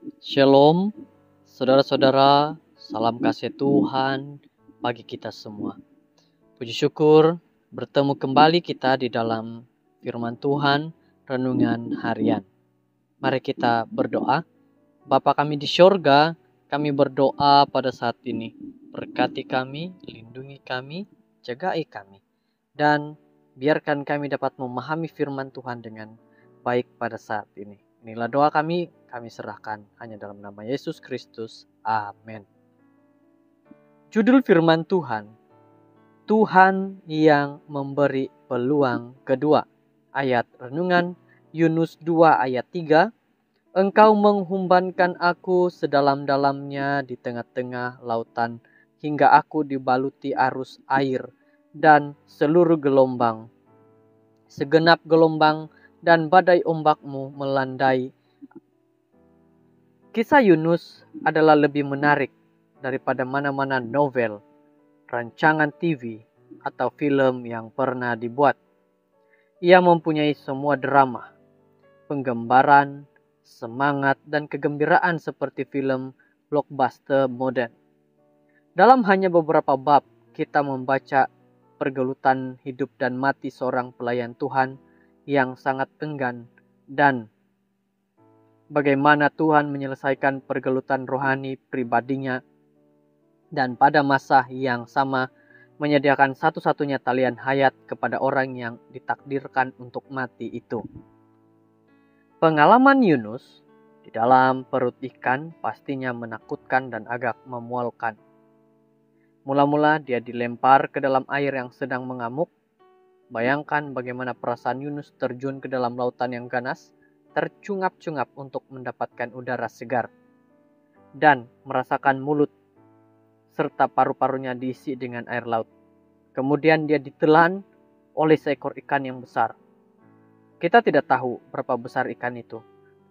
Shalom, saudara-saudara, salam kasih Tuhan bagi kita semua. Puji syukur bertemu kembali kita di dalam firman Tuhan, renungan harian. Mari kita berdoa. Bapa kami di sorga, kami berdoa pada saat ini. Berkati kami, lindungi kami, jagai kami. Dan biarkan kami dapat memahami firman Tuhan dengan baik pada saat ini. Inilah doa kami serahkan hanya dalam nama Yesus Kristus. Amin. Judul firman Tuhan, Tuhan yang memberi peluang kedua. Ayat renungan Yunus 2 ayat 3. Engkau menghumbankan aku sedalam-dalamnya di tengah-tengah lautan, hingga aku dibaluti arus air dan seluruh gelombang. Segenap gelombang dan badai ombakmu melandai. Kisah Yunus adalah lebih menarik daripada mana-mana novel, rancangan TV, atau film yang pernah dibuat. Ia mempunyai semua drama, penggambaran, semangat, dan kegembiraan seperti film blockbuster modern. Dalam hanya beberapa bab, kita membaca pergelutan hidup dan mati seorang pelayan Tuhan yang sangat enggan, dan bagaimana Tuhan menyelesaikan pergelutan rohani pribadinya, dan pada masa yang sama menyediakan satu-satunya talian hayat kepada orang yang ditakdirkan untuk mati itu. Pengalaman Yunus di dalam perut ikan pastinya menakutkan dan agak memualkan. Mula-mula dia dilempar ke dalam air yang sedang mengamuk. Bayangkan bagaimana perasaan Yunus terjun ke dalam lautan yang ganas, tercungap-cungap untuk mendapatkan udara segar, dan merasakan mulut serta paru-parunya diisi dengan air laut. Kemudian dia ditelan oleh seekor ikan yang besar. Kita tidak tahu berapa besar ikan itu,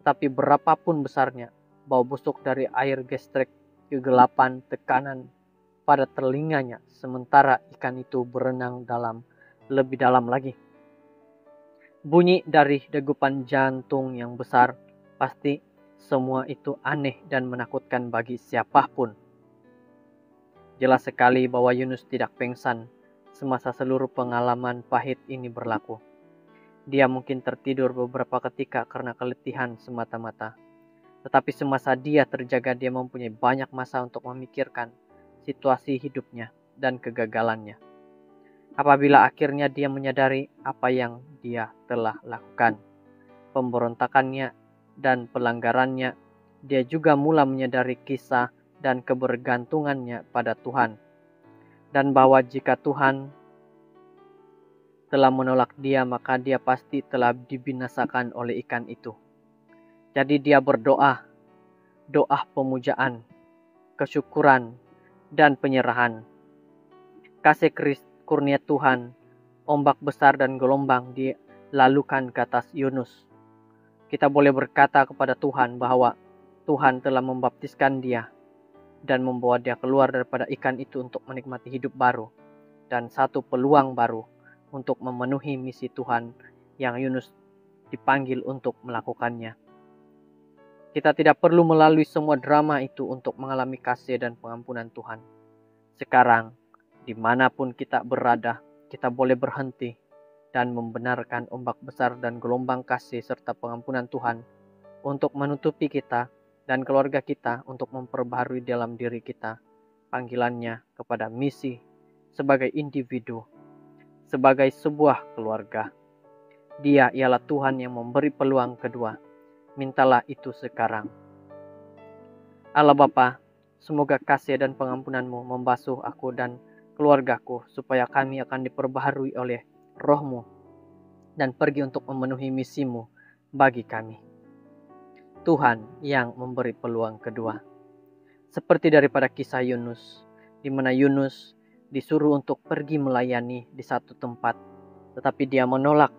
tapi berapapun besarnya, bau busuk dari air gestrek, kegelapan, tekanan pada telinganya, sementara ikan itu berenang lebih dalam lagi. Bunyi dari degupan jantung yang besar, pasti semua itu aneh dan menakutkan bagi siapapun. Jelas sekali bahwa Yunus tidak pingsan semasa seluruh pengalaman pahit ini berlaku. Dia mungkin tertidur beberapa ketika karena keletihan semata-mata. Tetapi semasa dia terjaga, dia mempunyai banyak masa untuk memikirkan situasi hidupnya dan kegagalannya. Apabila akhirnya dia menyadari apa yang dia telah lakukan, pemberontakannya dan pelanggarannya, dia juga mulai menyadari kisah dan kebergantungannya pada Tuhan, dan bahwa jika Tuhan telah menolak dia, maka dia pasti telah dibinasakan oleh ikan itu. Jadi dia berdoa, doa pemujaan, kesyukuran, dan penyerahan. Kasih kurnia Tuhan, ombak besar dan gelombang dilalukan ke atas Yunus. Kita boleh berkata kepada Tuhan bahwa Tuhan telah membaptiskan dia dan membawa dia keluar daripada ikan itu untuk menikmati hidup baru dan satu peluang baru untuk memenuhi misi Tuhan yang Yunus dipanggil untuk melakukannya. Kita tidak perlu melalui semua drama itu untuk mengalami kasih dan pengampunan Tuhan. Sekarang, dimanapun kita berada, kita boleh berhenti dan membenarkan ombak besar dan gelombang kasih serta pengampunan Tuhan untuk menutupi kita dan keluarga kita, untuk memperbaharui dalam diri kita panggilannya kepada misi sebagai individu, sebagai sebuah keluarga. Dia ialah Tuhan yang memberi peluang kedua. Mintalah itu sekarang. Allah Bapa, semoga kasih dan pengampunanmu membasuh aku dan keluargaku, supaya kami akan diperbaharui oleh roh-Mu dan pergi untuk memenuhi misimu bagi kami. Tuhan yang memberi peluang kedua. Seperti daripada kisah Yunus, di mana Yunus disuruh untuk pergi melayani di satu tempat, tetapi dia menolak.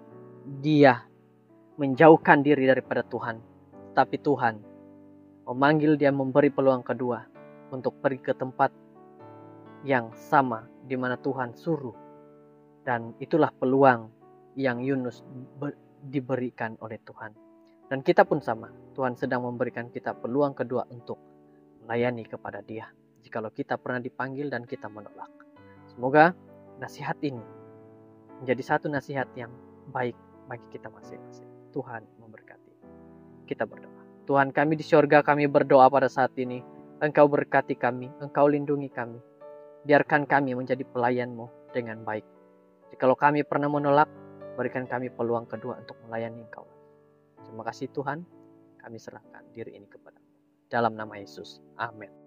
Dia menjauhkan diri daripada Tuhan. Tapi Tuhan memanggil dia, memberi peluang kedua untuk pergi ke tempat yang sama di mana Tuhan suruh. Dan itulah peluang yang Yunus diberikan oleh Tuhan. Dan kita pun sama. Tuhan sedang memberikan kita peluang kedua untuk melayani kepada Dia. Jikalau kita pernah dipanggil dan kita menolak. Semoga nasihat ini menjadi satu nasihat yang baik bagi kita masing-masing. Tuhan memberkati. Kita berdoa. Tuhan kami di sorga, kami berdoa pada saat ini. Engkau berkati kami, Engkau lindungi kami. Biarkan kami menjadi pelayan-Mu dengan baik. Jikalau kami pernah menolak, berikan kami peluang kedua untuk melayani Engkau. Terima kasih Tuhan, kami serahkan diri ini kepada-Mu. Dalam nama Yesus, amin.